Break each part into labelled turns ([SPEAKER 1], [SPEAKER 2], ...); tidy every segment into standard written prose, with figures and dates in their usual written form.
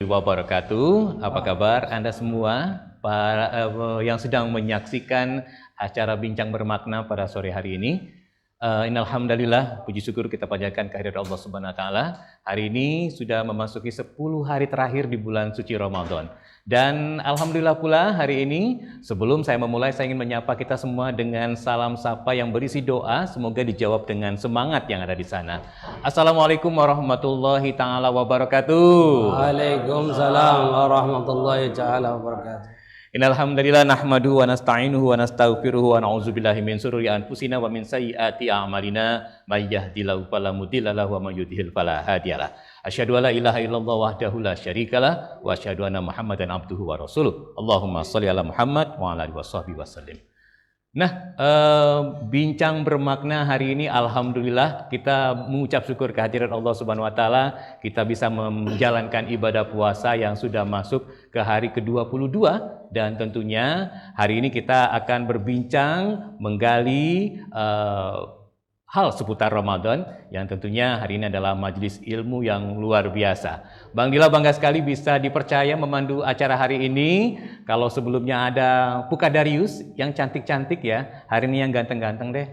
[SPEAKER 1] Wabarakatuh. Apa kabar Anda semua para yang sedang menyaksikan acara bincang bermakna pada sore hari ini? Innalhamdulillah, puji syukur kita panjatkan kehadirat Allah Subhanahu wa taala. Hari ini sudah memasuki 10 hari terakhir di bulan suci Ramadan. Dan alhamdulillah pula hari ini sebelum saya memulai saya ingin menyapa kita semua dengan salam sapa yang berisi doa, semoga dijawab dengan semangat yang ada di sana. Assalamualaikum warahmatullahi taala wabarakatuh.
[SPEAKER 2] Waalaikumsalam warahmatullahi taala wabarakatuh.
[SPEAKER 1] Innal hamdalillah nahmaduhu wa nasta'inuhu wa nastaghfiruhu wa na'udzu billahi min shururi anfusina wa min sayyiati a'malina may yahdihillahu fala mudilla lahu wa may yudhlil fala hadiyalah. Asyhadu alla ilaha illallah wahdahu la syarikalah wa asyhadu anna Muhammadan abduhu wa rasuluh. Allahumma shalli ala Muhammad wa ala alihi washabbihi wasallim. Nah, bincang bermakna hari ini alhamdulillah kita mengucap syukur kehadirat Allah Subhanahu wa taala, kita bisa menjalankan ibadah puasa yang sudah masuk ke hari ke-22 dan tentunya hari ini kita akan berbincang menggali hal seputar Ramadan yang tentunya hari ini adalah majelis ilmu yang luar biasa. Bang Dila bangga sekali bisa dipercaya memandu acara hari ini. Kalau sebelumnya ada Puka Darius yang cantik-cantik ya, hari ini yang ganteng-ganteng deh.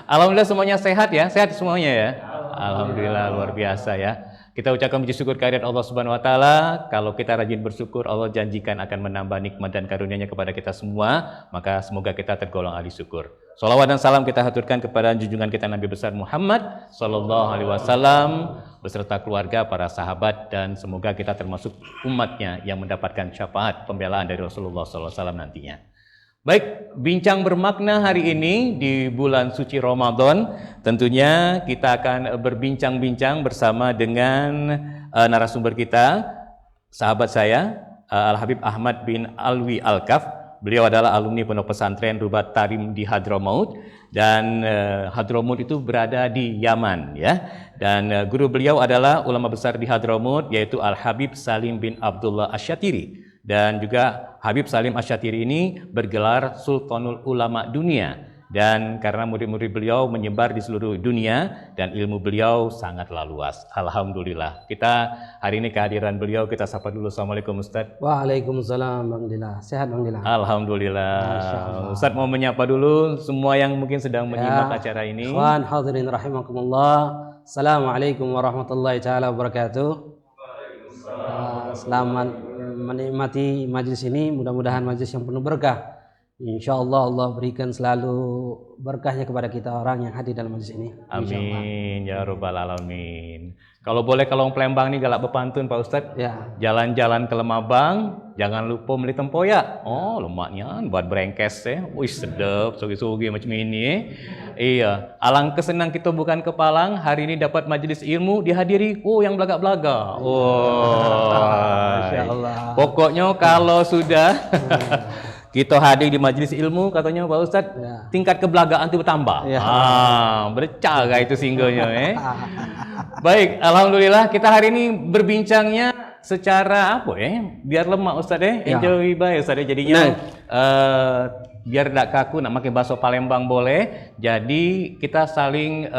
[SPEAKER 1] Alhamdulillah semuanya sehat ya, sehat semuanya ya. Alhamdulillah luar biasa ya. Kita ucapkan puji syukur kehadirat Allah Subhanahu wa taala. Kalau kita rajin bersyukur, Allah janjikan akan menambah nikmat dan karunia-Nya kepada kita semua, maka semoga kita tergolong ahli syukur. Shalawat dan salam kita haturkan kepada junjungan kita Nabi besar Muhammad sallallahu alaihi wasallam beserta keluarga, para sahabat, dan semoga kita termasuk umatnya yang mendapatkan syafaat pembelaan dari Rasulullah sallallahu alaihi wasallam nantinya. Baik, bincang bermakna hari ini di bulan suci Ramadan, tentunya kita akan berbincang-bincang bersama dengan narasumber kita, sahabat saya, Al-Habib Ahmad bin Alwi Al-Kaf. Beliau adalah alumni Pondok Pesantren Rubat Tarim di Hadramaut, dan Hadramaut itu berada di Yaman ya. Dan guru beliau adalah ulama besar di Hadramaut, yaitu Al-Habib Salim bin Abdullah Asy-Syatiri. Dan juga Habib Salim Asy-Syatiri ini bergelar Sultanul Ulama Dunia, dan karena murid-murid beliau menyebar di seluruh dunia dan ilmu beliau sangatlah luas. Alhamdulillah. Kita hari ini kehadiran beliau, kita sapa dulu. Assalamualaikum Ustaz.
[SPEAKER 2] Waalaikumsalam Bang Dila. Sehat Bang Dila?
[SPEAKER 1] Alhamdulillah. Ustaz mau menyapa dulu semua yang mungkin sedang menyimak acara ini.
[SPEAKER 2] Ikhwan hadirin rahimakumullah. Assalamualaikum warahmatullahi taala wabarakatuh. Selamat menikmati majlis ini, mudah-mudahan majlis yang penuh berkah. InsyaAllah Allah berikan selalu berkahnya kepada kita orang yang hadir dalam majlis ini.
[SPEAKER 1] Amin ya rabbal alamin. Kalau boleh, kalau Palembang nih galak bepantun Pak Ustadz ya. Jalan-jalan ke Lemabang jangan lupa beli tempoyak. Oh lemaknya buat berengkes ya. Wih sedap, sogi-sogi macam ini. Iya, alangkah senang kita bukan ke Palang, hari ini dapat majelis ilmu dihadiri yang belaga-belaga. Masyaallah. Pokoknya kalau sudah kita hadir di majelis ilmu, katanya Pak Ustadz, tingkat kebelagaan itu bertambah. Bercaga itu singgahnya. Baik, alhamdulillah kita hari ini berbincangnya secara apa biar lemak Ustadz enjoy baik Ustadz jadinya. Biar tidak kaku, nak pakai bahasa Palembang boleh. Jadi kita saling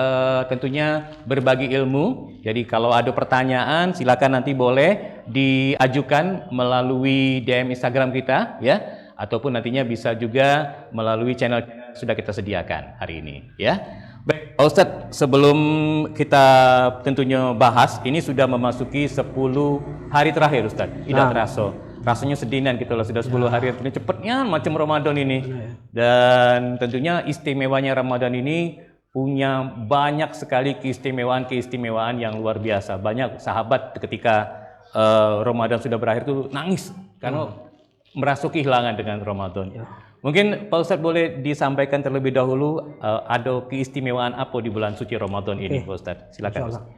[SPEAKER 1] tentunya berbagi ilmu. Jadi kalau ada pertanyaan silakan nanti boleh diajukan melalui DM Instagram kita ya, ataupun nantinya bisa juga melalui channel sudah kita sediakan hari ini ya. Baik, Pak Ustadz, sebelum kita tentunya bahas, ini sudah memasuki 10 hari terakhir Ustadz. Tidak terasa. Rasanya sedinan gitu loh, sudah 10 hari ini cepatnya macam Ramadan ini. Dan tentunya istimewanya Ramadan ini punya banyak sekali keistimewaan yang luar biasa. Banyak sahabat ketika Ramadan sudah berakhir tuh nangis karena merasa kehilangan dengan Ramadan. Mungkin Pak Ustadz boleh disampaikan terlebih dahulu ada keistimewaan apa di bulan suci Ramadan ini Pak Ustadz. Silakan Ustadz.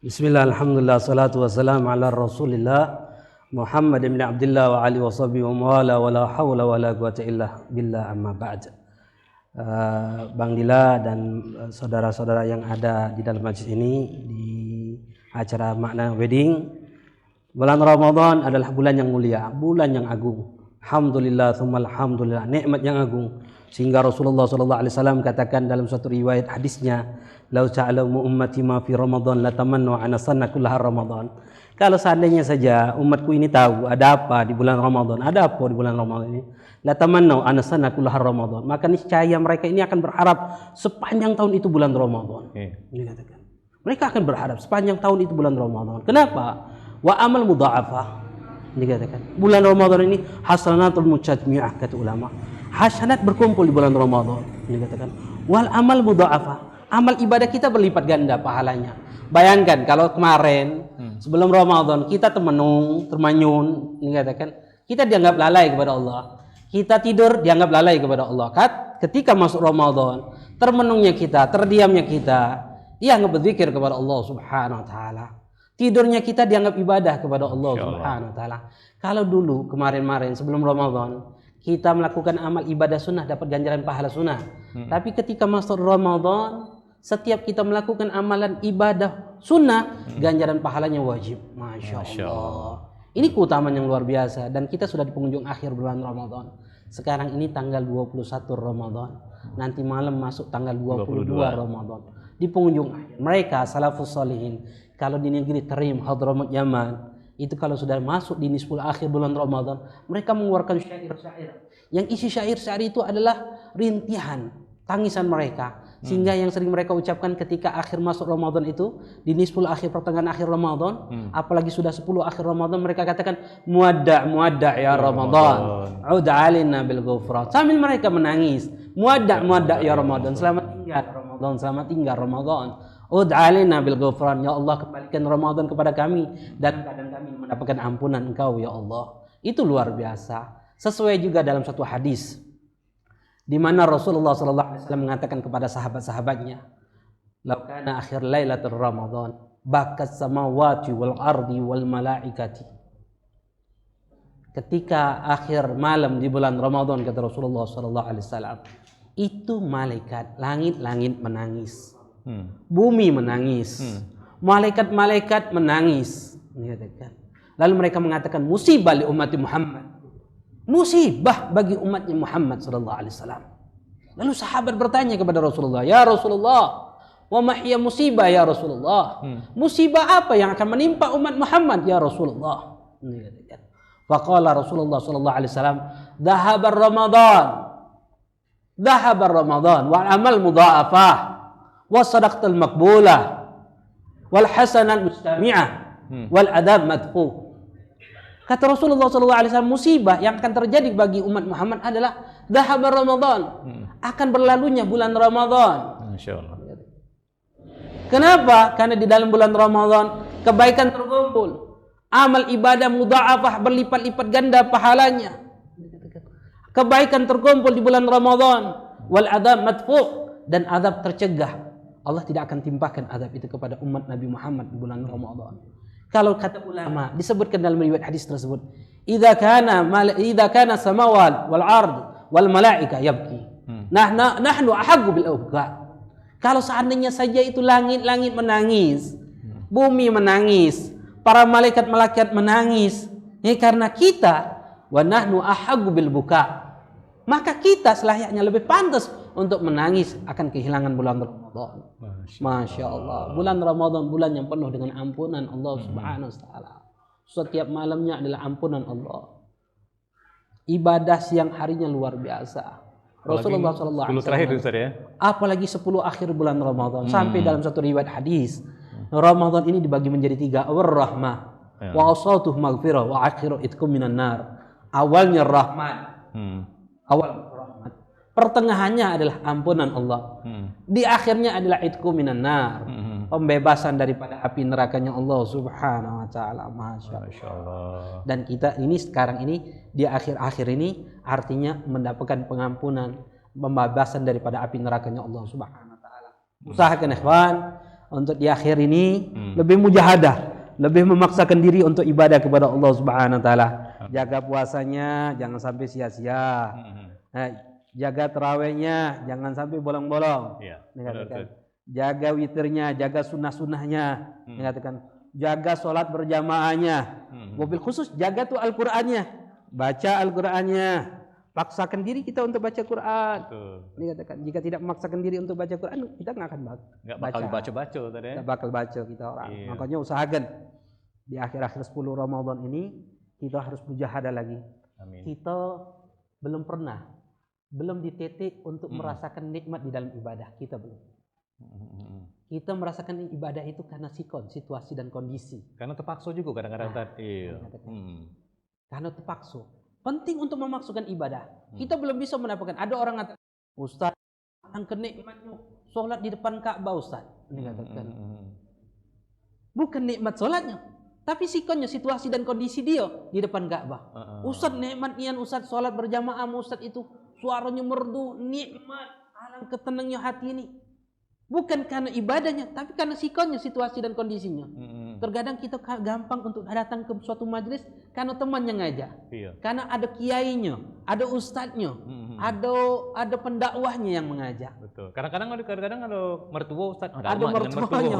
[SPEAKER 2] Bismillah, alhamdulillah, salatu wassalamu ala rasulillah Muhammad bin Abdullah wa alihi washabihi wa mawala wa la hawla wa la quwata illa billah amma ba'd. Bang Dila dan saudara-saudara yang ada di dalam majlis ini di acara makna wedding. Bulan Ramadan adalah bulan yang mulia, bulan yang agung. Alhamdulillah, tsumma alhamdulillah, nikmat yang agung. Sehingga Rasulullah SAW katakan dalam suatu riwayat hadisnya, "Lau ta'lamu ummati ma fi Ramadan la tamannu ana sanna kullaha Ramadan." Kalau seandainya saja umatku ini tahu ada apa di bulan Ramadan, ada apa di bulan Ramadan ini, la tamannau anasana kullahar Ramadan, maka niscaya mereka ini akan berharap sepanjang tahun itu bulan Ramadan. Dikatakan. Mereka akan berharap sepanjang tahun itu bulan Ramadan. Kenapa? Wa amal mudha'afah. Dikatakan. Bulan Ramadan ini hasanatul mujadmi'ah kata ulama. Hasanat berkumpul di bulan Ramadan. Dikatakan. Wal amal mudha'afah. Amal ibadah kita berlipat ganda pahalanya. Bayangkan kalau kemarin sebelum Ramadan kita termanyun, dikatakan kita dianggap lalai kepada Allah. Kita tidur dianggap lalai kepada Allah. Ketika masuk Ramadan, termenungnya kita, terdiamnya kita, dianggap berzikir kepada Allah Subhanahu wa taala. Tidurnya kita dianggap ibadah kepada Allah Subhanahu wa taala. Kalau dulu kemarin-kemarin sebelum Ramadan kita melakukan amal ibadah sunnah dapat ganjaran pahala sunnah. Tapi ketika masuk Ramadan, setiap kita melakukan amalan ibadah sunnah, ganjaran pahalanya wajib. Masya Allah. Ini keutamaan yang luar biasa. Dan kita sudah di penghujung akhir bulan Ramadan. Sekarang ini tanggal 21 Ramadan. Nanti malam masuk tanggal 22 Ramadan. Di penghujung akhir. Mereka salafus salihin, kalau di negeri Tarim, Hadramaut, Yaman, itu kalau sudah masuk di nisful akhir bulan Ramadan, mereka mengeluarkan syair-syair. Yang isi syair-syair itu adalah rintihan, tangisan mereka. Sehingga yang sering mereka ucapkan ketika akhir masuk Ramadan itu, di nisful akhir, pertengahan akhir Ramadan, apalagi sudah 10 akhir Ramadan, mereka katakan muadda' ya Ramadan, ud alina bil ghufran. Sambil mereka menangis, muadda' ya Ramadan, selamat tinggal Ramadan, selamat tinggal Ramadan, ud alina bil ghufran, ya Allah kembalikan Ramadan kepada kami dan keadaan kami mendapatkan ampunan Engkau ya Allah. Itu luar biasa. Sesuai juga dalam satu hadis di mana Rasulullah SAW mengatakan kepada sahabat-sahabatnya, "Lau kana akhir lailatul Ramadan, bakat samawati wal ardi wal malaikati." Ketika akhir malam di bulan Ramadan, kata Rasulullah SAW, itu malaikat, langit-langit menangis, bumi menangis, malaikat-malaikat menangis. Lalu mereka mengatakan, musibah li ummati Muhammad. Musibah bagi umatnya Muhammad sallallahu alaihi wasallam. Lalu sahabat bertanya kepada Rasulullah, "Ya Rasulullah, wa ma hiya musibah ya Rasulullah?" Musibah apa yang akan menimpa umat Muhammad ya Rasulullah? Faqala Rasulullah sallallahu alaihi wasallam, "Dhahabar Ramadan. Dhahabar Ramadan wal amal mudha'afah wa sadaqatul maqbulah wal hasanat mustami'ah wal adab madfu." Kata Rasulullah SAW, musibah yang akan terjadi bagi umat Muhammad adalah dhahabar Ramadan, akan berlalunya bulan Ramadan.
[SPEAKER 1] Masya Allah.
[SPEAKER 2] Kenapa? Karena di dalam bulan Ramadan kebaikan terkumpul, amal ibadah mudha'afah berlipat-lipat ganda pahalanya. Kebaikan terkumpul di bulan Ramadan, wal adab madfu', dan adab tercegah. Allah tidak akan timpakan adab itu kepada umat Nabi Muhammad di bulan Ramadan. Kalau kata ulama disebutkan dalam riwayat hadis tersebut, idza kana samawat wal ard wal malaika yabki, nahnu ahaqqu bil awqa. Kalau seandainya saja itu langit-langit menangis, bumi menangis, para malaikat-malaikat menangis, ya karena kita, wa nahnu ahaqqu bil buka, maka kita selayaknya lebih pantas untuk menangis akan kehilangan bulan Ramadan. Masya Allah. Bulan Ramadan bulan yang penuh dengan ampunan Allah Subhanahu wa taala. Setiap malamnya adalah ampunan Allah. Ibadah siang harinya luar biasa. Rasulullah sallallahu alaihi wasallam. Apalagi 10 akhir bulan Ramadan, sampai dalam satu riwayat hadis, Ramadan ini dibagi menjadi 3, war-rahmah, wa awsatuhu maghfirah, wa akhiru itqum minan nar. Awalnya rahmat. Awal rahmat. Pertengahannya adalah ampunan Allah. Di akhirnya adalah itqu minan nar. Pembebasan daripada api nerakanya Allah Subhanahu wa taala. Masya Allah. Dan kita ini sekarang ini di akhir-akhir ini artinya mendapatkan pengampunan, pembebasan daripada api nerakanya Allah Subhanahu wa taala. Usahakan ikhwan untuk di akhir ini lebih mujahadah, lebih memaksakan diri untuk ibadah kepada Allah Subhanahu wa taala. Jaga puasanya jangan sampai sia-sia. Jaga terawihnya jangan sampai bolong-bolong. Jaga witirnya, jaga sunnah-sunnahnya. Jaga sholat berjamaahnya. Mobil khusus jaga tuh Al-Qur'annya. Baca Al-Qur'annya. Paksakan diri kita untuk baca Quran. Dikatakan jika tidak memaksakan diri untuk baca Quran, kita nggak akan
[SPEAKER 1] bakal baca-baca tadi.
[SPEAKER 2] Nggak bakal baca kita orang. Makanya usahakan di akhir-akhir 10 Ramadan ini kita harus mujahadah lagi.
[SPEAKER 1] Amin.
[SPEAKER 2] Kita belum dititik untuk merasakan nikmat di dalam ibadah. Kita belum. Kita merasakan ibadah itu karena situasi dan kondisi.
[SPEAKER 1] Karena terpaksa juga kadang-kadang tadi.
[SPEAKER 2] Karena terpaksa. Penting untuk memaksakan ibadah. Kita belum bisa mendapatkan. Ada orang kata, Ustaz, yang kenikmatnya sholat di depan Ka'bah, Ustaz. Bukan nikmat sholatnya, tapi sikonnya, situasi dan kondisi dia di depan Ka'bah. Ustaz, nikmatnya Ustaz sholat berjamaah, Ustaz itu suaranya merdu, nikmat, alangkah tenangnya hati ini. Bukan karena ibadahnya, tapi karena sikonnya, situasi dan kondisinya. Terkadang kita gampang untuk datang ke suatu majelis karena temannya ngajak. Karena ada kiainya, ada ustadznya, ada pendakwahnya yang mengajak.
[SPEAKER 1] Betul. Kadang-kadang ada mertua ustaz.
[SPEAKER 2] Ada mertuanya.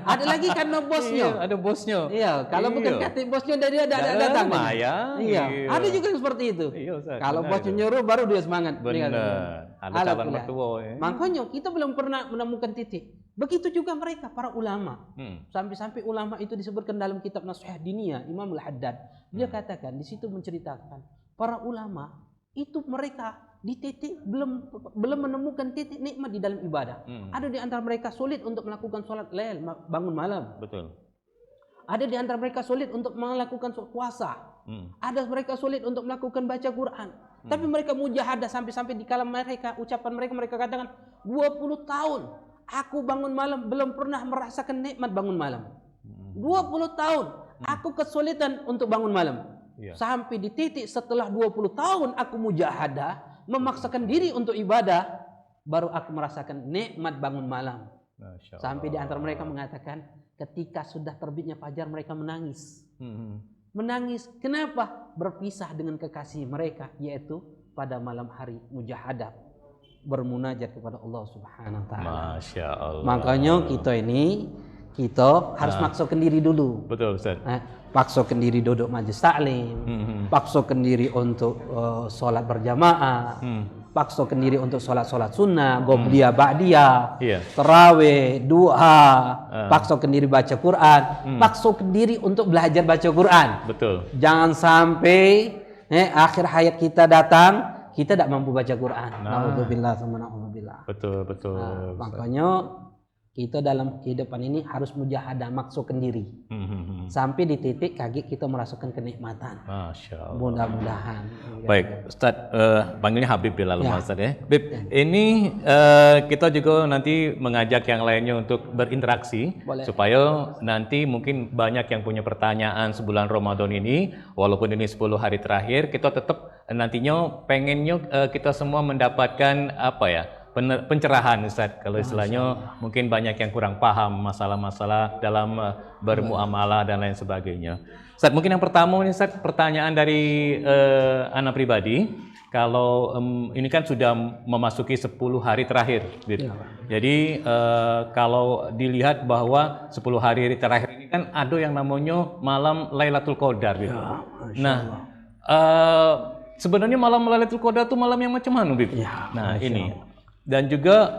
[SPEAKER 2] Ada lagi karena bosnya.
[SPEAKER 1] Ada bosnya.
[SPEAKER 2] Iya, kalau bukan kata bosnya dari dia ada datang. Iya. Ada juga yang seperti itu.
[SPEAKER 1] Iya, Ustaz.
[SPEAKER 2] Kalau bosnya nyuruh baru dia semangat.
[SPEAKER 1] Benar. Ada calon mertua ya.
[SPEAKER 2] Makanya kita belum pernah menemukan titik. Begitu juga mereka para ulama. Sampai-sampai ulama itu disebutkan dalam kitab Nasihat Diniyah Imam Al-Haddad. Dia katakan di situ menceritakan para ulama itu mereka di titik belum menemukan titik nikmat di dalam ibadah. Ada di antara mereka sulit untuk melakukan sholat lail, bangun malam.
[SPEAKER 1] Betul.
[SPEAKER 2] Ada di antara mereka sulit untuk melakukan puasa. Ada mereka sulit untuk melakukan baca Quran. Tapi mereka mujahadah sampai-sampai di kalam mereka, ucapan mereka katakan 20 tahun aku bangun malam belum pernah merasakan nikmat bangun malam. 20 tahun aku kesulitan untuk bangun malam. Sampai di titik setelah 20 tahun aku mujahadah, memaksakan diri untuk ibadah, baru aku merasakan nikmat bangun malam. Sampai di antara mereka mengatakan ketika sudah terbitnya fajar mereka menangis. Menangis, kenapa? Berpisah dengan kekasih mereka, yaitu pada malam hari mujahadah, bermunajat kepada Allah Subhanahu wa taala.
[SPEAKER 1] Masya Allah.
[SPEAKER 2] Makanya kita harus maksakan diri dulu.
[SPEAKER 1] Betul, Ustaz.
[SPEAKER 2] Paksakan diri duduk majelis taklim, paksakan diri untuk sholat berjamaah, paksakan diri untuk sholat sunnah, qobliyah, ba'diyah, tarawih, duha, paksakan diri baca Quran, paksakan diri untuk belajar baca Quran.
[SPEAKER 1] Betul. Jangan
[SPEAKER 2] sampai akhir hayat kita datang kita tidak mampu baca Quran. Na'udzubillah sama na'udzubillah.
[SPEAKER 1] Betul.
[SPEAKER 2] Makanya kita dalam kehidupan ini harus mujahadah, maksakan diri. Sampai di titik kaget kita merasakan kenikmatan.
[SPEAKER 1] Masya Allah.
[SPEAKER 2] Mudah-mudahan.
[SPEAKER 1] Baik, Ustaz, panggilnya Habib Bilal Ustaz ya. Habib, ini kita juga nanti mengajak yang lainnya untuk berinteraksi. Boleh. Supaya nanti mungkin banyak yang punya pertanyaan sebulan Ramadan ini, walaupun ini 10 hari terakhir, kita tetap nantinya pengennya kita semua mendapatkan pencerahan, Ustaz. Kalau istilahnya mungkin banyak yang kurang paham masalah-masalah dalam bermuamalah dan lain sebagainya. Ustaz, mungkin yang pertama ini, Ustaz, pertanyaan dari anak pribadi. Kalau ini kan sudah memasuki 10 hari terakhir, jadi kalau dilihat bahwa 10 hari terakhir ini kan ada yang namanya malam Lailatul Qadar, Nah, sebenarnya malam Lailatul Qadar itu malam yang macam mana, Bib? Nah, ini. Dan juga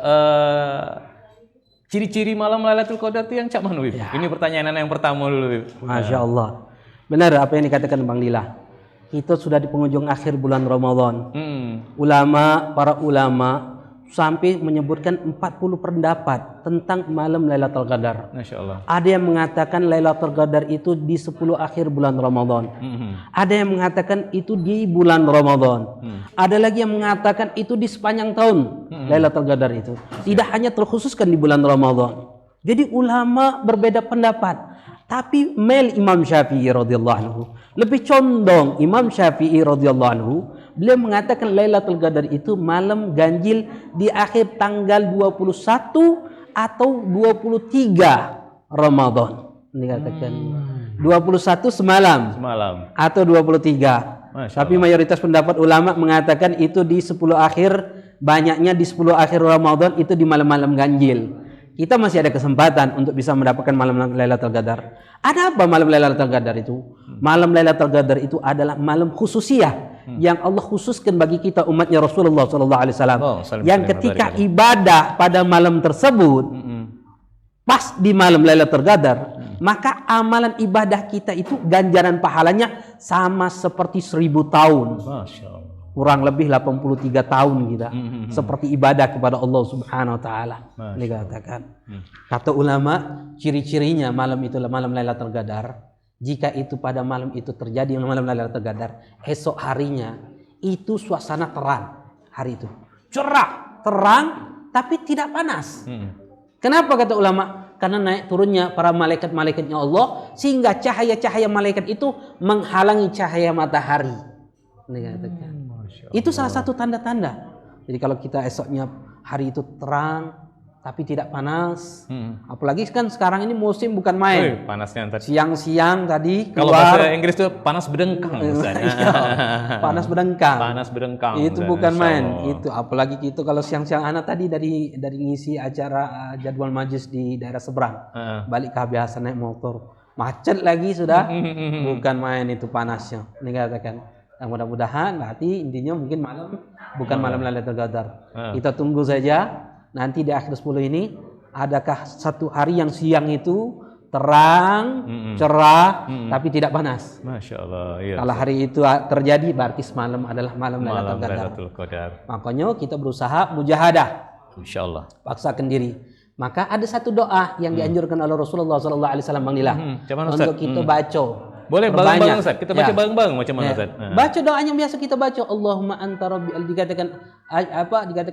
[SPEAKER 1] ciri-ciri malam Lailatul Qadar itu yang cak mana, Bib? Ini pertanyaan yang pertama dulu, Bib.
[SPEAKER 2] Masya Allah. Benar apa yang dikatakan Bang Lila. Kita sudah di penghujung akhir bulan Ramadan. Para ulama sampai menyebutkan 40 pendapat tentang malam Lailatul Qadar.
[SPEAKER 1] Masya Allah.
[SPEAKER 2] Ada yang mengatakan Lailatul Qadar itu di 10 akhir bulan Ramadan. Ada yang mengatakan itu di bulan Ramadan. Ada lagi yang mengatakan itu di sepanjang tahun Lailatul Qadar itu. Tidak hanya terkhususkan di bulan Ramadan. Jadi ulama berbeda pendapat. Tapi Imam Syafi'i radhiyallahu anhu, lebih condong Imam Syafi'i radhiyallahu anhu, beliau mengatakan Lailatul Qadar itu malam ganjil di akhir tanggal 21 atau 23 Ramadan. Dikatakan 21 semalam atau 23. Tapi mayoritas pendapat ulama mengatakan itu di 10 akhir, banyaknya di 10 akhir Ramadan itu di malam-malam ganjil. Kita masih ada kesempatan untuk bisa mendapatkan malam Lailatul Qadar. Ada apa malam Lailatul Qadar itu? Malam Lailatul Qadar itu adalah malam khususiyah yang Allah khususkan bagi kita umatnya Rasulullah SAW. Yang ketika ibadah pada malam tersebut, pas di malam Lailatul Qadar, maka amalan ibadah kita itu ganjaran pahalanya sama seperti 1000 tahun.
[SPEAKER 1] Masya Allah.
[SPEAKER 2] Kurang lebih 83 tahun kita seperti ibadah kepada Allah Subhanahu wa taala. Dikatakan. Kata ulama, ciri-cirinya malam itu malam Lailatul Qadar. Jika itu pada malam itu terjadi malam Lailatul Qadar, esok harinya itu suasana terang hari itu. Cerah, terang tapi tidak panas. Kenapa kata ulama? Karena naik turunnya para malaikat-malaikatnya Allah sehingga cahaya-cahaya malaikat itu menghalangi cahaya matahari. Dikatakan. Itu salah satu tanda-tanda. Jadi kalau kita esoknya hari itu terang tapi tidak panas, apalagi kan sekarang ini musim bukan main.
[SPEAKER 1] Panasnya tadi.
[SPEAKER 2] Siang-siang tadi
[SPEAKER 1] Kalau
[SPEAKER 2] keluar.
[SPEAKER 1] bahasa Inggris itu panas bedengkang.
[SPEAKER 2] Panas bedengkang.
[SPEAKER 1] Panas bedengkang.
[SPEAKER 2] Itu bukan main. Itu apalagi itu kalau siang-siang anak tadi dari ngisi acara jadwal majlis di daerah seberang, balik kehabisan naik motor, macet lagi sudah. Bukan main itu panasnya. Ini katakan. Nah, mudah-mudahan nanti intinya mungkin malam bukan malam Lailatul Qadar. Kita tunggu saja nanti di akhir 10 ini adakah satu hari yang siang itu terang, cerah tapi tidak panas.
[SPEAKER 1] Masya Allah. Iya.
[SPEAKER 2] Kalau hari itu terjadi berarti semalam adalah malam Lailatul Qadar. Makanya kita berusaha mujahadah.
[SPEAKER 1] Insyaallah.
[SPEAKER 2] Paksakan diri. Maka ada satu doa yang dianjurkan oleh Rasulullah SAW Bang Nila untuk kita baca.
[SPEAKER 1] Boleh bareng-bareng Ustaz. Kita baca bareng-bareng macam mana Ustaz?
[SPEAKER 2] Baca doa yang biasa kita baca. Allahumma anta rabbi, dikatakan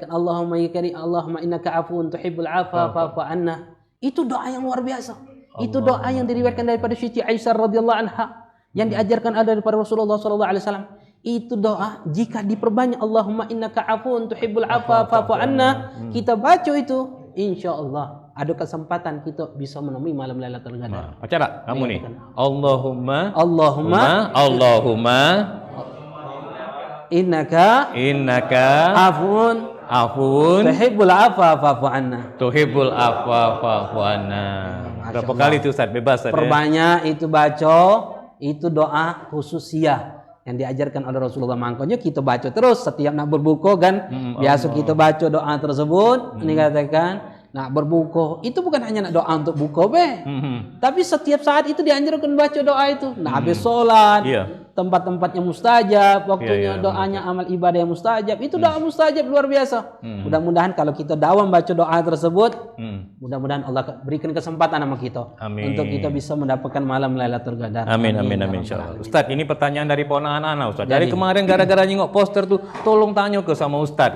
[SPEAKER 2] Allahumma ya karim, Allahumma innaka afuwun tuhibbul afwa fa'fu anna. Itu doa yang luar biasa. Itu doa yang diriwayatkan daripada Siti Aisyah radhiyallahu anha yang diajarkan ada daripada Rasulullah sallallahu alaihi wasallam. Itu doa jika diperbanyak Allahumma innaka afuwun tuhibbul afwa fa'fu anna, kita baca itu insyaallah ada kesempatan kita bisa menemui malam Lailatul Qadar.
[SPEAKER 1] Baca tak kamu nih? Allahumma innaka afun tuhibbul afwa fa'fu anna. Berapa kali itu Ustaz? Bebas Ustaz.
[SPEAKER 2] Perbanyak itu baca, itu doa khususiyah yang diajarkan oleh Rasulullah. Makanya kita baca terus setiap nak berbuka kan. Biasa kita baca doa tersebut. Ini katakan nak berbuka itu bukan hanya nak doa untuk buka tapi setiap saat itu dianjurkan baca doa itu. Nak habis sholat, tempat-tempatnya mustajab, waktunya doanya amal ibadah yang mustajab, itu doa mustajab luar biasa. Mudah-mudahan kalau kita dawam baca doa tersebut, mudah-mudahan Allah berikan kesempatan sama kita untuk kita bisa mendapatkan malam Lailatul Qadar.
[SPEAKER 1] Amin insyaallah. Ustaz, ini pertanyaan dari ponakan anak Ustaz. Dari kemarin gara-gara nyengok poster tuh, tolong tanya ke sama Ustaz.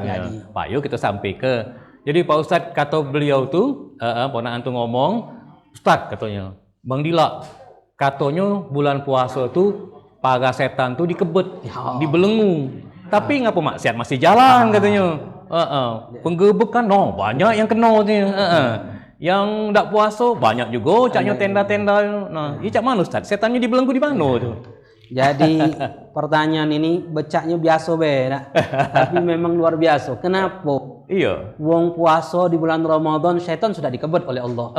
[SPEAKER 1] Pak, yuk kita sampai ke. Jadi Pak Ustadz kata beliau tuh, ponakan tuh ngomong, Ustadz katanya, Bang Dila, katanya bulan puasa tuh para setan tuh dikebet, dibelenggu. Tapi ngapa maksiat masih jalan katanya. Penggebekan, banyak yang kena katanya. Yang ndak puasa banyak juga, caknya tenda-tenda. Nah, ini cak mana Ustadz? Setannya dibelenggu di mana tuh?
[SPEAKER 2] Jadi pertanyaan ini becaknya biasa tapi memang luar biasa. Kenapa?
[SPEAKER 1] Iya.
[SPEAKER 2] Wong puasa di bulan Ramadan, syaitan sudah dikebet oleh Allah.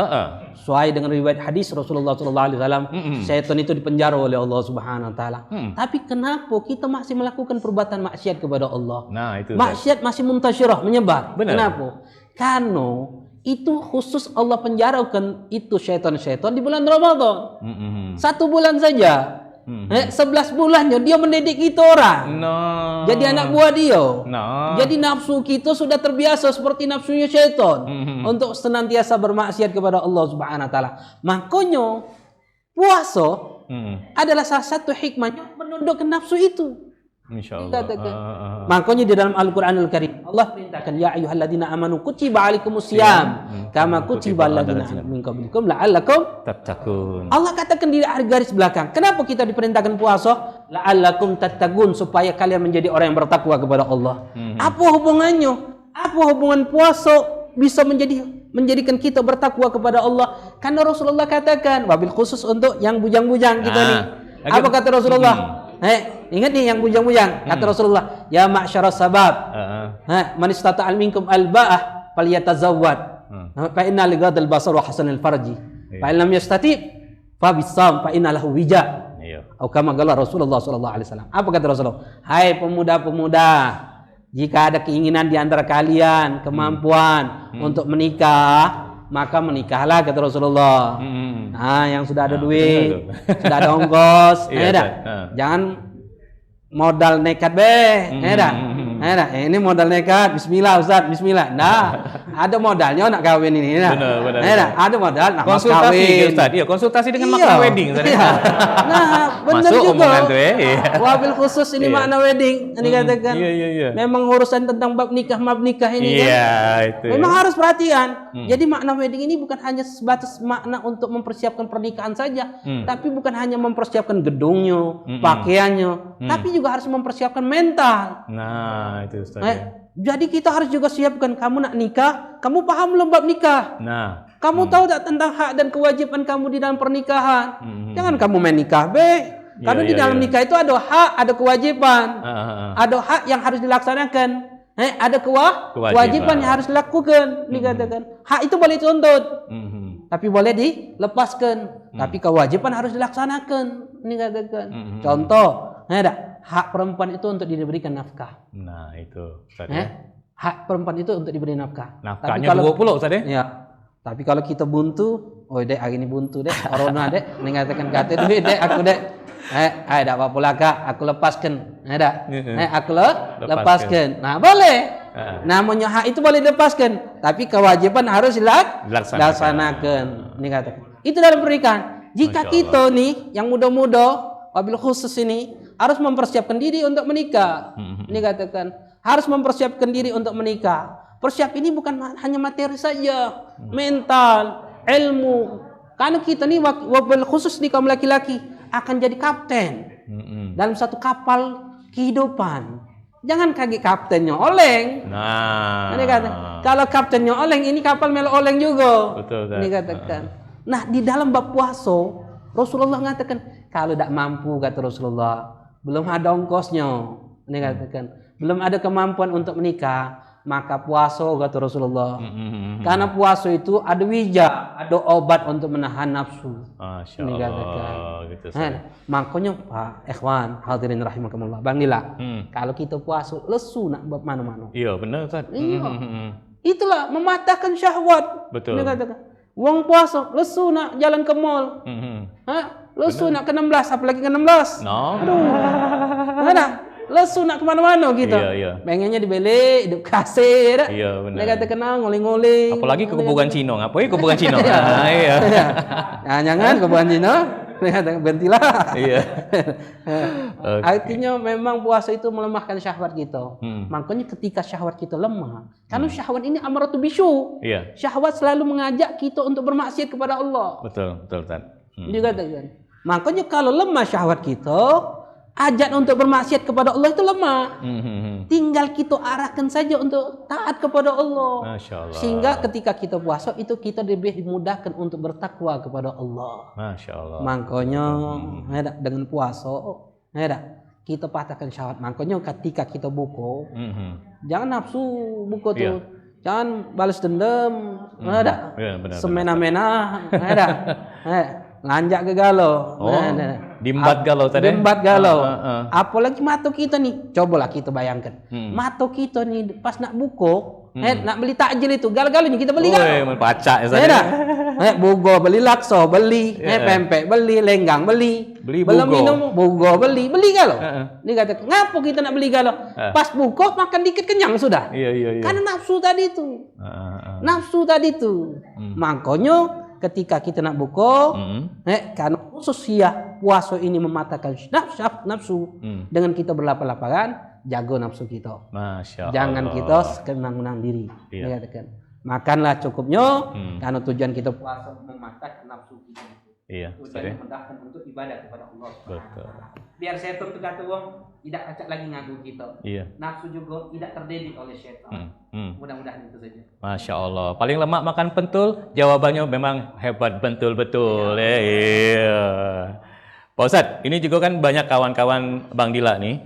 [SPEAKER 2] Sesuai dengan riwayat hadis Rasulullah SAW, syaitan itu dipenjara oleh Allah Subhanahu Wa Taala. Tapi kenapa kita masih melakukan perbuatan maksiat kepada Allah?
[SPEAKER 1] Nah, itu.
[SPEAKER 2] Maksiat masih muntasyirah, menyebar.
[SPEAKER 1] Benar.
[SPEAKER 2] Kenapa? Karena itu khusus Allah penjarakan itu syaitan-syaitan di bulan Ramadan. 1 bulan saja. 11 bulannya dia mendidik kita orang. Jadi anak buah dia. Jadi nafsu kita sudah terbiasa seperti nafsunya syaitan untuk senantiasa bermaksiat kepada Allah Subhanahu Wa Taala. Makanya puasa adalah salah satu hikmahnya menundukkan nafsu itu.
[SPEAKER 1] Insyaallah.
[SPEAKER 2] Makanya di dalam Al-Qur'anul Karim Allah perintahkan ya ayyuhalladzina amanu kutiba alaikumusiyam kama kutiba alladzina min qablikum la'allakum
[SPEAKER 1] tattaqun.
[SPEAKER 2] Allah katakan di garis belakang, kenapa kita diperintahkan puasa? La'allakum tattaqun, supaya kalian menjadi orang yang bertakwa kepada Allah. Apa hubungannya? Apa hubungan puasa bisa menjadikan kita bertakwa kepada Allah? Karena Rasulullah katakan, wabil khusus untuk yang bujang-bujang kita nih. Apa kata Rasulullah? Ingat nih yang bujang-bujang. Kata Rasulullah, ya ma'syaras sabab, man istata'al minkum alba'ah falyatazawwad. Fa inna lighadil basar wa hasanil farji. Fa in lam yastati fa bisam fa inna lahu wija. Atau kama qala Rasulullah sallallahu alaihi wasallam. Apa kata Rasulullah? Hai pemuda-pemuda, jika ada keinginan di antara kalian, kemampuan untuk menikah, maka menikahlah kata Rasulullah. Nah, yang sudah ada duit,
[SPEAKER 1] betul.
[SPEAKER 2] sudah ada ongkos,
[SPEAKER 1] Iya,
[SPEAKER 2] dah.
[SPEAKER 1] Ustaz.
[SPEAKER 2] Jangan modal nekat dah. Ini modal nekat, bismillah Ustaz, bismillah. Nah, ada modalnya nak kawin ini dah.
[SPEAKER 1] Benar.
[SPEAKER 2] Ada modal nak mas
[SPEAKER 1] Konsultasi
[SPEAKER 2] kawin.
[SPEAKER 1] Ustaz. Iya, konsultasi dengan makna wedding Ustaz.
[SPEAKER 2] Iya. Nah, benar
[SPEAKER 1] Masuk
[SPEAKER 2] juga.
[SPEAKER 1] omongan tuh ya. Iya.
[SPEAKER 2] Wabil khusus ini
[SPEAKER 1] Iya.
[SPEAKER 2] makna wedding ini katakan.
[SPEAKER 1] Iya.
[SPEAKER 2] Memang urusan tentang bab nikah ini kan.
[SPEAKER 1] Iya, itu.
[SPEAKER 2] Memang harus perhatian. Jadi makna wedding ini bukan hanya sebatas makna untuk mempersiapkan pernikahan saja, tapi bukan hanya mempersiapkan gedungnya, pakaiannya, tapi juga harus mempersiapkan mental.
[SPEAKER 1] Nah, itu Ustaz.
[SPEAKER 2] Jadi kita harus juga siapkan, kamu nak nikah, kamu paham belum bab nikah?
[SPEAKER 1] Nah,
[SPEAKER 2] Kamu tahu tak tentang hak dan kewajiban kamu di dalam pernikahan? Jangan kamu main nikah, karena di dalam nikah itu ada hak, ada kewajiban. Ada hak yang harus dilaksanakan. Ada kewajiban yang harus dilakukan, dikatakan. Hak itu boleh dituntut, tapi boleh dilepaskan. Tapi kewajiban harus dilaksanakan, dikatakan. Contoh, hak perempuan itu untuk diberikan nafkah.
[SPEAKER 1] Nah, itu Ustaz.
[SPEAKER 2] Hak perempuan itu untuk diberi nafkah.
[SPEAKER 1] Nafkahnya 20 Ustaz ya?
[SPEAKER 2] Ya. Tapi kalau kita buntu, dek hari ini buntu dek, corona dek, mengatakan kata duit dek, aku dek. Tak apa pula kak, aku lepaskan. Aku lepaskan. Nah, boleh. Namanya hak itu boleh dilepaskan, tapi kewajiban harus dilaksanakan. Ini katakan. Itu dalam pernikahan. Jika kita nih yang muda-muda, wabil khusus ini harus mempersiapkan diri untuk menikah. Ini katakan harus mempersiapkan diri untuk menikah. Persiap ini bukan hanya materi saja, mental, ilmu. Karena kita nih wabil khusus nih kaum laki-laki akan jadi kapten dalam satu kapal kehidupan. Jangan kaget kaptennya oleng.
[SPEAKER 1] Nah,
[SPEAKER 2] ini kata, kalau kaptennya oleng, ini kapal melo oleng juga.
[SPEAKER 1] Betul.
[SPEAKER 2] Ini katakan. Nah, di dalam bab puasa, Rasulullah mengatakan, kalau tidak mampu kata Rasulullah, belum ada ongkosnya. Ini katakan, belum ada kemampuan untuk menikah, maka puasa kata Rasulullah. Karena puasa itu ada wija, ada obat untuk menahan nafsu.
[SPEAKER 1] Masya
[SPEAKER 2] Ini
[SPEAKER 1] Allah.
[SPEAKER 2] katakan.
[SPEAKER 1] Gitu,
[SPEAKER 2] Makanya Pak Ikhwan hadirin rahimakumullah, Bang Nila, kalau kita puasa lesu nak buat mana-mana.
[SPEAKER 1] Iya, benar Ustaz.
[SPEAKER 2] Itulah mematahkan syahwat.
[SPEAKER 1] Betul.
[SPEAKER 2] Ini katakan. Wong puasa lesu nak jalan ke mall. Lesu nak ke 16, apalagi ke 16.
[SPEAKER 1] No.
[SPEAKER 2] Aduh. Lesu nak kemana-mana gitu.
[SPEAKER 1] Iya.
[SPEAKER 2] Pengennya dibeli, hidup kasir.
[SPEAKER 1] Iya, benar.
[SPEAKER 2] Dia kata kenal ngoling-ngoling.
[SPEAKER 1] Apalagi ke kebubukan Cino. Ngapain kebubukan Cino? Iya.
[SPEAKER 2] Jangan kebubukan Cino. Dia kata berhentilah.
[SPEAKER 1] Iya.
[SPEAKER 2] Artinya memang puasa itu melemahkan syahwat kita. Makanya ketika syahwat kita lemah, karena syahwat ini amaratu bisu.
[SPEAKER 1] Iya.
[SPEAKER 2] Syahwat selalu mengajak kita untuk bermaksiat kepada Allah.
[SPEAKER 1] Betul Ustaz.
[SPEAKER 2] Dia katakan. Makanya kalau lemah syahwat kita, ajat untuk bermaksiat kepada Allah itu lemah. Tinggal kita arahkan saja untuk taat kepada Allah.
[SPEAKER 1] Masya Allah.
[SPEAKER 2] Sehingga ketika kita puasa itu kita lebih dimudahkan untuk bertakwa kepada Allah.
[SPEAKER 1] Masya Allah.
[SPEAKER 2] Makanya dengan puasa kita patahkan syahwat. Makanya ketika kita buka, jangan nafsu buka tuh. Jangan balas dendam. Semena-mena. Lanjak ke galau.
[SPEAKER 1] Dimbat galau tadi.
[SPEAKER 2] Dimbat galau. Apalagi mata kita nih. Cobalah kita bayangkan. Mata kita nih pas nak buko, nak beli takjil itu, galau-galaunya kita beli galau.
[SPEAKER 1] Pacak ya saya.
[SPEAKER 2] Bugo beli lakso, beli, pempek beli, lenggang beli.
[SPEAKER 1] bugo.
[SPEAKER 2] Belum minum bugo beli galau. Dia kata, "Ngapa kita nak beli galau?" Pas buko makan dikit kenyang sudah.
[SPEAKER 1] Iya.
[SPEAKER 2] Karena nafsu tadi itu. Nafsu tadi itu. Makanya ketika kita nak buka, karena khusus puasa ini mematahkan nafsu, dengan kita berlapar-laparan, jaga nafsu kita.
[SPEAKER 1] Masya Allah.
[SPEAKER 2] Jangan kita senang-senang diri.
[SPEAKER 1] Iya.
[SPEAKER 2] Makanlah cukupnya, karena tujuan kita puasa mematahkan nafsu kita.
[SPEAKER 1] Iya.
[SPEAKER 2] Tujuan memudahkan untuk ibadah kepada Allah.
[SPEAKER 1] Betul.
[SPEAKER 2] Biar setan itu kata wong tidak acak lagi ngadu kita.
[SPEAKER 1] Iya.
[SPEAKER 2] Nafsu juga tidak terdidik oleh setan. Mudah-mudahan itu saja.
[SPEAKER 1] Masya Allah. Paling lemak makan pentul, jawabannya memang hebat betul-betul. Iya. Pak Ustadz, ini juga kan banyak kawan-kawan Bang Dila nih.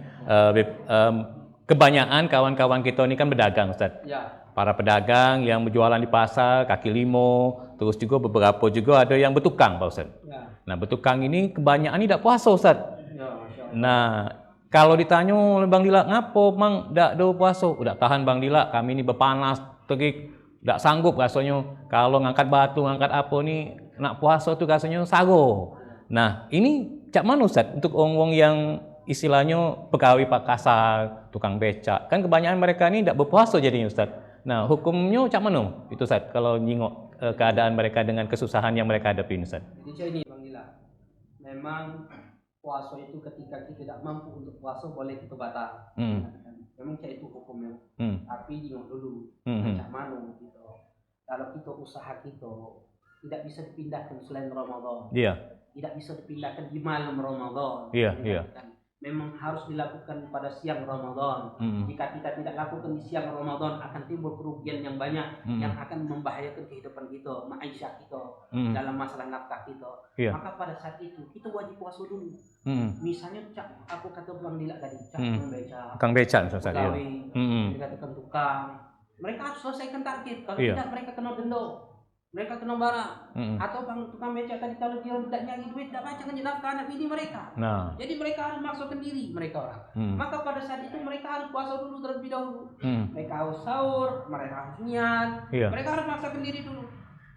[SPEAKER 1] Kebanyakan kawan-kawan kita ini kan berdagang, Ustadz.
[SPEAKER 2] Ya.
[SPEAKER 1] Para pedagang yang berjualan di pasar, kaki limo, terus juga beberapa juga ada yang bertukang, Pak Ustadz.
[SPEAKER 2] Ya.
[SPEAKER 1] Nah, bertukang ini kebanyakan tidak puasa, Ustadz.
[SPEAKER 2] Ya, Masya Allah.
[SPEAKER 1] Nah, kalau ditanya oleh Bang Dila, ngapo Mang ndak do puasa? Udah tahan Bang Dila, kami ini berpanas, tegik nggak sanggup rasanya kalau ngangkat batu, ngangkat apa nih nak puasa tuh rasanya sago. Nah, ini cak mana Ustaz untuk wong-wong yang istilahnya pegawai pak kasar, tukang becak. Kan kebanyakan mereka ini tidak berpuasa jadinya Ustaz. Nah, hukumnya cak mana itu Ustaz kalau nyingok keadaan mereka dengan kesusahan yang mereka hadapi Ustaz?
[SPEAKER 2] Jadi ini Bang Dila, memang puasa itu ketika kita tidak mampu untuk puasa boleh kita batal. Memang kayak itu hukumnya. Tapi ingat dulu macam mana gitu. Kalau kita usaha kita tidak bisa dipindahkan selain Ramadan. Tidak bisa dipindahkan di malam Ramadan. Memang harus dilakukan pada siang Ramadan. Jika kita tidak lakukan di siang Ramadan akan timbul kerugian yang banyak yang akan membahayakan kehidupan kita, maisha kita dalam masalah nafkah kita. Maka pada saat itu kita wajib puasa dulu. Misalnya aku kata Bang Dila tadi,
[SPEAKER 1] tukang becak,
[SPEAKER 2] pegawai, dikatakan tukang, mereka harus selesaikan target. Kalau tidak mereka kena denda. Mereka kena barang, atau tukang becak tadi kalau dia tidak nyari duit, tidak baca kan nafkah anak bini mereka. Jadi mereka harus masukkan diri mereka orang. Maka pada saat itu mereka harus puasa dulu terlebih dahulu. Mereka harus sahur, mereka harus niat, mereka harus masukkan diri dulu.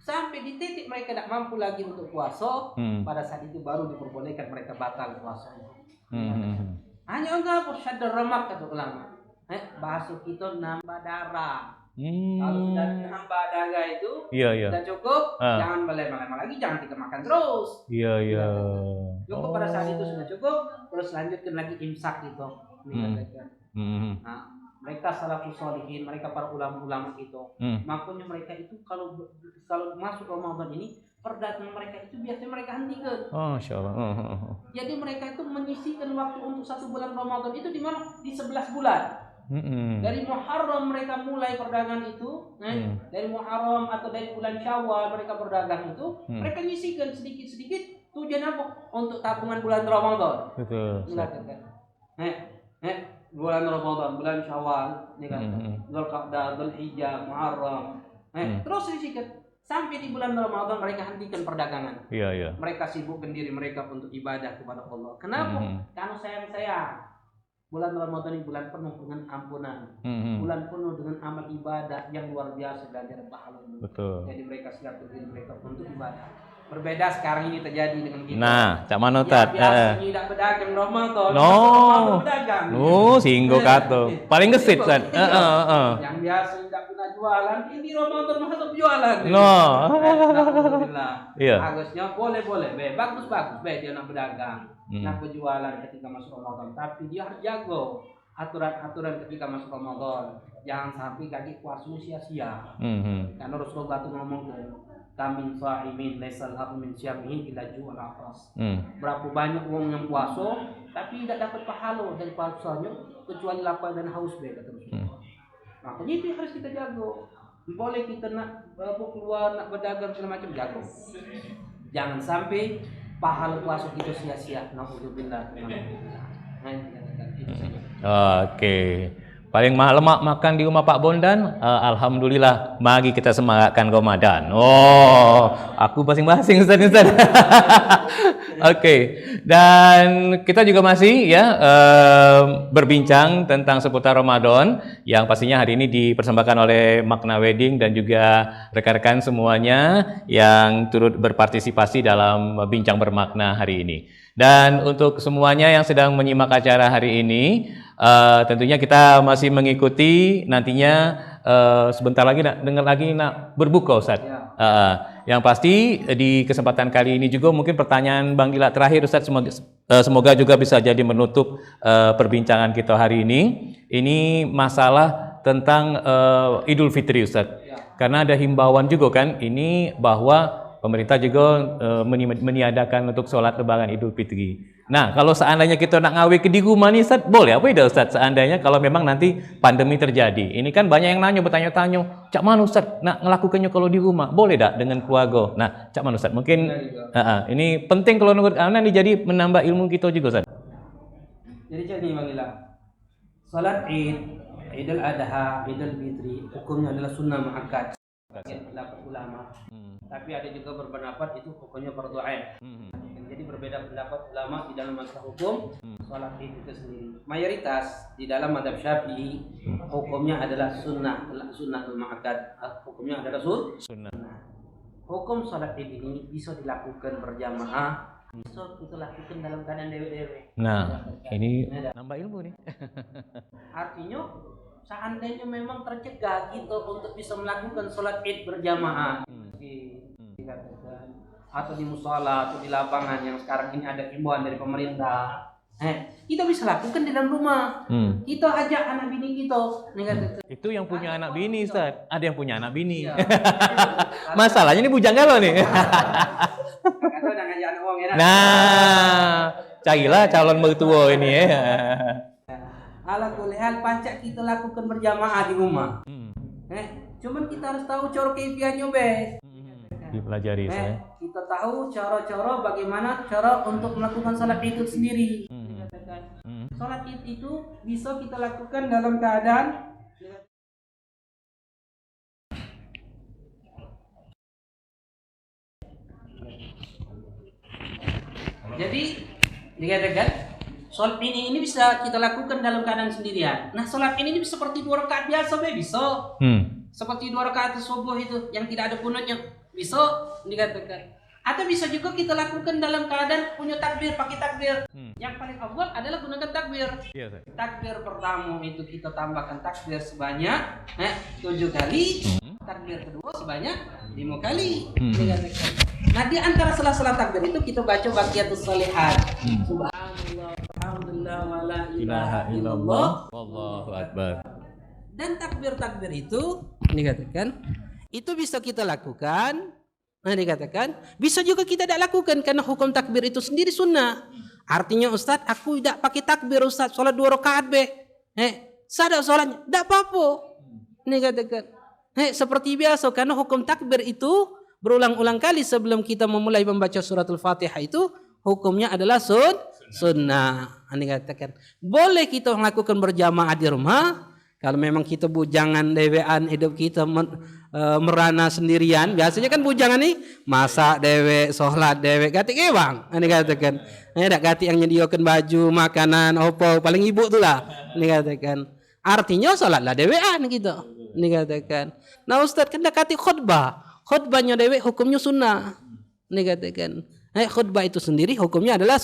[SPEAKER 2] Sampai di titik mereka tidak mampu lagi untuk puasa, pada saat itu baru diperbolehkan mereka batal puasanya. Hanya enggak syadar ramak kata ulama. Bahasa kita nambah darah. Kalau sudah nambah darah itu sudah cukup, jangan melema-lema lagi, jangan kita makan terus. Cukup pada saat itu sudah cukup, terus lanjutkan lagi imsak gitu. Nah, mereka salafus sholihin, mereka para ulama-ulama itu, makanya mereka itu kalau masuk Ramadan ini perdagangan mereka itu biasanya mereka hentikan.
[SPEAKER 1] Masya Allah.
[SPEAKER 2] Jadi mereka itu menyisihkan waktu untuk 1 bulan Ramadan itu di mana? Di 11 bulan. Dari Muharram mereka mulai perdagangan itu, dari Muharram atau dari bulan Syawal mereka berdagang itu, mereka nyisihkan sedikit-sedikit. Tujuan apa? Untuk tabungan bulan Ramadan.
[SPEAKER 1] Betul.
[SPEAKER 2] Bulan Ramadan, bulan Syawal, Dzulqa'dah, Dzulhijjah, Muharram. Terus disisihkan sampai di bulan Ramadan mereka hentikan perdagangan. Mereka sibukkan diri mereka untuk ibadah kepada Allah. Kenapa? Karena sayang-sayang. Bulan Ramadan ini bulan penuh dengan ampunan, bulan penuh dengan amal ibadah yang luar biasa dan pahalanya. Jadi mereka siap diri mereka untuk ibadah. Berbeda sekarang ini terjadi dengan kita.
[SPEAKER 1] Nah, cak mana Ustaz?
[SPEAKER 2] Biasa tidak berdagang Ramadan. Berdagang.
[SPEAKER 1] Singgo kato. Paling gesit Ustaz.
[SPEAKER 2] Yang biasa tidak pernah jualan, ini Ramadan masuk jualan. Alhamdulillah. Harusnya boleh. Bagus. Dia nak berdagang. Nak berjualan ketika masuk Ramadan, tapi dia harus jago aturan-aturan ketika masuk Ramadan. Jangan sampai kaki puasanya sia-sia. Karena Rasulullah itu ngomong kamin sha'imin laisa lahu min syamihi illa ju'al afras. Berapa banyak orang yang puasa tapi tidak dapat pahala dari puasanya kecuali lapar dan haus kata Rasulullah. Makanya itu harus kita jago. Boleh kita nak keluar nak berdagang segala macam, jago. Jangan sampai pahala puasa kita sia-sia. Nauzubillah.
[SPEAKER 1] Oke. Paling mahal lemak makan di rumah Pak Bondan. Alhamdulillah, mari kita semangatkan Ramadan. Aku basing-basing Ustaz. Oke. Dan kita juga masih berbincang tentang seputar Ramadan yang pastinya hari ini dipersembahkan oleh Makna Wedding dan juga rekan-rekan semuanya yang turut berpartisipasi dalam bincang bermakna hari ini. Dan untuk semuanya yang sedang menyimak acara hari ini, tentunya kita masih mengikuti nantinya sebentar lagi nak berbuka Ustaz. Yang pasti di kesempatan kali ini juga mungkin pertanyaan Bang Dila terakhir Ustaz, semoga juga bisa jadi menutup perbincangan kita hari ini. Ini masalah tentang Idul Fitri Ustaz. Karena ada himbauan juga kan ini bahwa pemerintah juga meniadakan untuk sholat lebaran Idul Fitri. Nah, kalau seandainya kita nak ngawe ke di rumah nih Ustaz, boleh apa tidak Ustaz? Seandainya kalau memang nanti pandemi terjadi. Ini kan banyak yang nanya, bertanya-tanya, cak mana Ustaz nak ngelakukannya kalau di rumah? Boleh tak dengan keluarga? Nah, cak mana Ustaz? Mungkin ini penting kalau menurut Anda nih, jadi menambah ilmu kita juga Ustaz.
[SPEAKER 2] Jadi Bang Ila, salat Id, Idul Adha, Idul Fitri, hukumnya adalah sunnah muakkad. Pendapat ulama. Tapi ada juga berpendapat itu pokoknya fardhu ain. Jadi Jadi berbeda pendapat ulama di dalam masalah hukum sholat id itu sendiri. Mayoritas di dalam mazhab Syafi'i hukumnya adalah sunnatul muakkad. Hukumnya adalah sunnah. Hukum sholat id ini bisa dilakukan berjamaah, bisa kita lakukan dalam keadaan dewe-dewe.
[SPEAKER 1] Nah, ini nambah ilmu nih.
[SPEAKER 2] Artinya seandainya memang tercegah kita untuk bisa melakukan sholat id berjamaah atau di musola atau di lapangan yang sekarang ini ada himbauan dari pemerintah, kita bisa lakukan di dalam rumah. Kita ajak anak bini kita.
[SPEAKER 1] Itu yang punya anak bini, Ustaz. Ada yang punya anak bini. Masalahnya ini bujang galau nih. Nah, cailah calon mertua ini ya.
[SPEAKER 2] Ala kulli hal pancak kita lakukan berjamaah di rumah. Cuman kita harus tahu cara kaifiahnya, Bes.
[SPEAKER 1] Dipelajari saya.
[SPEAKER 2] Kita tahu cara-cara bagaimana cara untuk melakukan salat itu sendiri. Salat itu bisa kita lakukan dalam keadaan jadi dikatakan salat ini bisa kita lakukan dalam keadaan sendirian. Nah, salat ini seperti 2 rakaat biasa, bisa. Seperti 2 rakaat subuh itu yang tidak ada kunutnya. Bisa dikatakan. Atau bisa juga kita lakukan dalam keadaan punya takbir, pakai takbir. Yang paling afdal adalah gunakan takbir. Takbir pertama itu kita tambahkan takbir sebanyak 7 kali. Takbir kedua sebanyak 5 kali. Dikatakan. Nah, di antara salah-salah takbir itu kita baca baqiyatus sholihat. Subhanallah, alhamdulillah, wala ilaha illallah,
[SPEAKER 1] wallahu akbar.
[SPEAKER 2] Dan takbir-takbir itu dikatakan itu bisa kita lakukan. Nah, dikatakan bisa juga kita tidak lakukan karena hukum takbir itu sendiri sunnah. Artinya, Ustaz, aku tidak pakai takbir, Ustaz, sholat 2 rakaat be. Sadar sholatnya, tidak apa-apa. Dikatakan seperti biasa karena hukum takbir itu berulang-ulang kali sebelum kita memulai membaca suratul Fatihah itu hukumnya adalah sunnah. Dikatakan boleh kita melakukan berjamaah di rumah. Kalau memang kita bujangan dewean hidup kita merana sendirian, biasanya kan bujangan nih masak dewe, sholat dewe, gati kewang. Ini katakan, dak gati yang nyediakan baju, makanan, opo, paling ibu tu lah. Ini katakan, artinya sholatlah dewean gitu. Ini katakan. Nah, Ustaz kan dak gati khutbahnya dewe hukumnya sunnah. Ini katakan, khutbah itu sendiri hukumnya adalah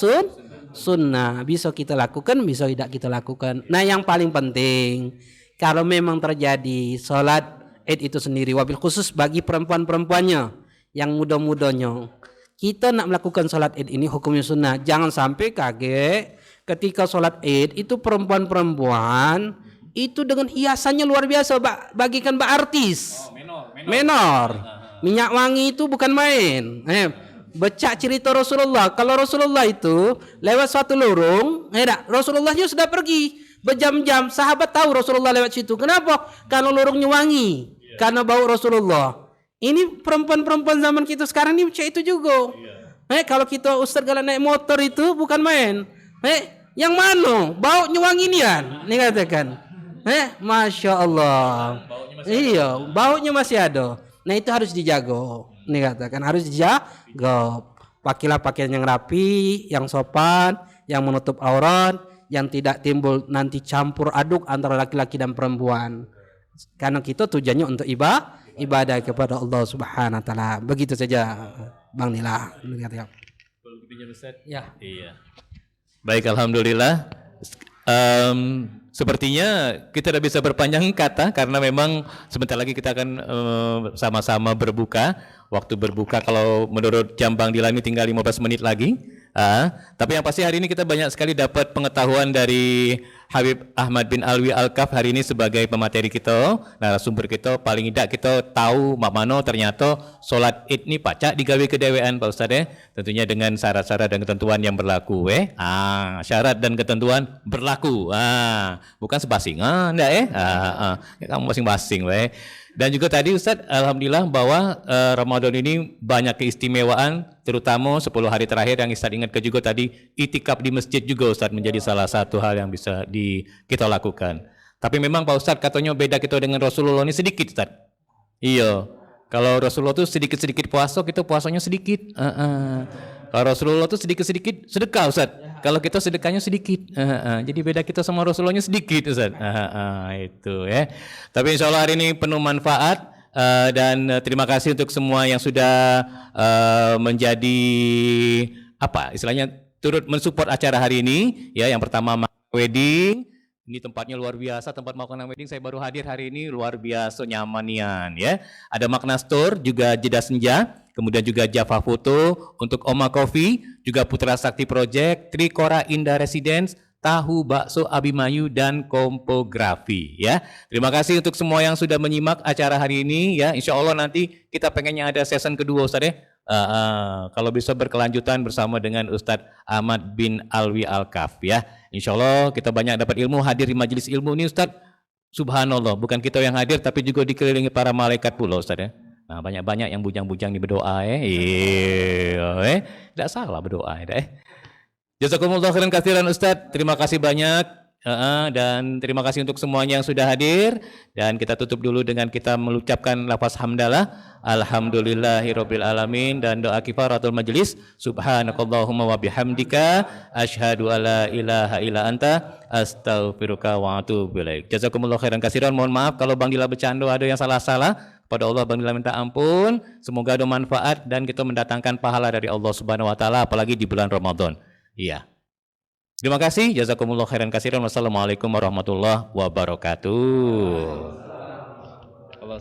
[SPEAKER 2] sunnah. Bisa kita lakukan, bisa tidak kita lakukan. Nah, yang paling penting kalau memang terjadi sholat id itu sendiri, wabil khusus bagi perempuan-perempuannya yang muda-mudanya, kita nak melakukan sholat id ini hukumnya sunnah. Jangan sampai kaget ketika sholat id itu perempuan-perempuan itu dengan hiasannya luar biasa, bagikan artis. Menor. Minyak wangi itu bukan main. Baca cerita Rasulullah. Kalau Rasulullah itu lewat suatu lorong, Rasulullahnya sudah pergi berjam-jam. Sahabat tahu Rasulullah lewat situ. Kenapa? Karena lorongnya wangi. Karena bau Rasulullah. Ini perempuan-perempuan zaman kita sekarang ini macam itu juga. Kalau kita Ustaz kalau naik motor itu bukan main. Yang mana? Baunya wangi nian. Ini katakan. Masya Allah. Iya, baunya masih ada. Nah, itu harus dijaga. Ini katakan harus dijaga. Pakailah pakaian yang rapi, yang sopan, yang menutup aurat, yang tidak timbul nanti campur aduk antara laki-laki dan perempuan. Karena kita tujuannya untuk ibadah kepada Allah Subhanahu wa taala. Begitu saja, Bang Nila.
[SPEAKER 1] Ya. Iya. Baik, alhamdulillah. Sepertinya kita tidak bisa berpanjang kata karena memang sebentar lagi kita akan sama-sama berbuka. Waktu berbuka kalau menurut jam Bang Dilami tinggal 15 menit lagi. Tapi yang pasti hari ini kita banyak sekali dapat pengetahuan dari Habib Ahmad bin Alwi Al-Kaf hari ini sebagai pemateri kita, narasumber kita. Paling tidak kita tahu mak mano ternyata solat id ni pacak digawe kedewean Pak Ustaz ya. Tentunya dengan syarat-syarat dan ketentuan yang berlaku syarat dan ketentuan berlaku. Bukan sebasing. Enggak kamu masing-masing Dan juga tadi Ustaz, alhamdulillah bahwa Ramadan ini banyak keistimewaan, terutama 10 hari terakhir yang Ustaz ingat juga tadi, itikaf di masjid juga Ustaz menjadi salah satu hal yang bisa kita lakukan. Tapi memang Pak Ustaz katanya beda kita dengan Rasulullah ini sedikit Ustaz. Iya, Kalau Rasulullah tuh sedikit-sedikit puasa, kita puasanya sedikit. Kalau Rasulullah tuh sedikit-sedikit sedekah, Ustaz. Kalau kita sedekahnya sedikit. Jadi beda kita sama Rasulullahnya sedikit, Ustaz. Itu ya. Tapi insya Allah hari ini penuh manfaat. Dan terima kasih untuk semua yang sudah menjadi apa istilahnya turut mensupport acara hari ini. Ya, yang pertama wedding. Ini tempatnya luar biasa, tempat makanan wedding saya baru hadir hari ini, luar biasa nyamanian ya. Ada Makna Store, juga Jeda Senja, kemudian juga Java Foto, untuk Oma Coffee, juga Putra Sakti Project, Trikora Indah Residence, Tahu Bakso Abimanyu, dan Kompografi ya. Terima kasih untuk semua yang sudah menyimak acara hari ini ya. Insya Allah nanti kita pengennya ada season kedua Ustaz ya. Kalau bisa berkelanjutan bersama dengan Ustadz Ahmad bin Alwi Al-Kaf ya. Insya Allah kita banyak dapat ilmu, hadir di majelis ilmu ini Ustadz. Subhanallah, bukan kita yang hadir tapi juga dikelilingi para malaikat pula Ustadz ya. Nah, banyak-banyak yang bujang-bujang di berdoa ya. Tidak salah berdoa ya. Jazakumullah khairan katsiran Ustadz. Terima kasih banyak. Dan terima kasih untuk semuanya yang sudah hadir. Dan kita tutup dulu dengan kita mengucapkan lafaz hamdalah. Alhamdulillahirabbil alamin, dan doa kifaratul majelis. Subhanakallahumma wa bihamdika asyhadu alla ilaha illa anta astaghfiruka wa atubu ilaik. Jazakumullah khairan katsiran. Mohon maaf kalau Bang Dila bercanda ada yang salah-salah. Pada Allah Bang Dila minta ampun. Semoga ada manfaat dan kita mendatangkan pahala dari Allah Subhanahu wa taala apalagi di bulan Ramadan. Iya. Terima kasih. Jazakumullah khairan katsiran. Wassalamualaikum warahmatullahi wabarakatuh. Allah